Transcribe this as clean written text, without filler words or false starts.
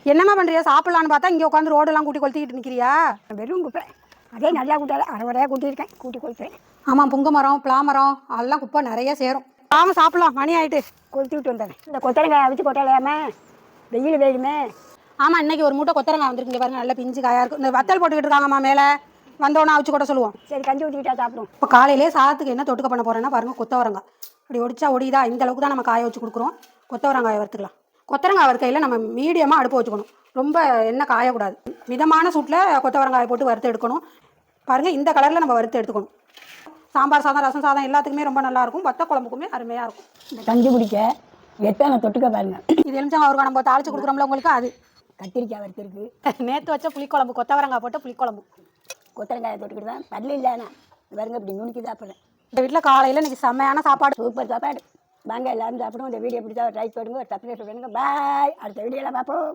என்னம்மா பண்ணுறியா? சாப்பிட்லான்னு பார்த்தா இங்கே உட்காந்து ரோடெல்லாம் கூட்டி கொளுத்திக்கிட்டு நிற்கிறியா? வெறும் குப்பை அதே நல்லா கூட்டாது அரைவரையாக கூட்டியிருக்கேன் கூட்டி கொளுத்துறேன். ஆமாம், புங்க மரம் பிளா மரம் அதெல்லாம் குப்பை நிறைய சேரும். ஆமாம் சாப்பிட்லாம், மணி ஆகிட்டு. கொளுத்தி விட்டு வந்தேன். இந்த கொத்தரங்காய் அவிச்சு கொட்டலையாமே வெயில் வேணுமே. ஆமாம், இன்றைக்கி ஒரு மூட்டை கொத்தரங்காய் வந்துருக்குங்க பாருங்க, நல்ல பிஞ்சு காயாக இருக்கும். இந்த வத்தல் போட்டுக்கிட்டு இருக்காங்கம்மா மேலே, வந்தோன்னா அவிச்சு கொட்ட சொல்லுவோம். சரி கஞ்சி ஊற்றிக்கிட்டா சாப்பிடும். இப்போ காலையிலே சாதத்துக்கு என்ன தொட்டுக்க பண்ண போகிறேன்னா பாருங்கள், கொத்தவரங்காய் இப்படி ஒடிச்சா ஒடிதா, இந்த அளவுக்கு தான் நம்ம காய வச்சு கொடுக்குறோம். கொத்தவரங்காயை வறுத்துக்கலாம். கொத்தவரங்காய் வறுக்கையில் நம்ம மீடியமாக அடுப்பு வச்சுக்கணும், ரொம்ப எண்ணெய் காயக்கூடாது. மிதமான சூட்டில் கொத்தவரங்காயை போட்டு வறுத்து எடுக்கணும். பாருங்கள், இந்த கலரில் நம்ம வறுத்து எடுத்துக்கணும். சாம்பார் சாதம், ரசம் சாதம் எல்லாத்துக்குமே ரொம்ப நல்லாயிருக்கும். வத்த குழம்புக்குமே அருமையாக இருக்கும். இந்த கஞ்சி குடிக்க எத்தனை தொட்டுக்க பாருங்க. இது எலுமிச்சம் அவருக்கு நம்ம தாளித்து கொடுக்குறோம்ல உங்களுக்கு, அது கத்திரிக்காய் வறுத்துருக்கு. நேற்று வச்ச புளிக்குழம்பு, கொத்தவரங்காய் போட்ட புளிக்குழம்பு. கொத்தரங்காயை தொட்டுக்கிட்டு தான் பல்லு இல்லைண்ணா பாருங்க இப்படி நுணுக்கி சாப்பிட்றேன். இந்த வீட்டில் காலையில் இன்றைக்கி செம்மையான சாப்பாடு, சூப்பர் சாப்பாடு. வாங்க எல்லாரும் சாப்பிடுவோம். இந்த வீடியோ பிடிச்சா ஒரு லைக் பண்ணுங்க, ஒரு சப்ஸ்கிரைப் பண்ணுங்க. பாய். அடுத்த வீடியோவில் பார்ப்போம்.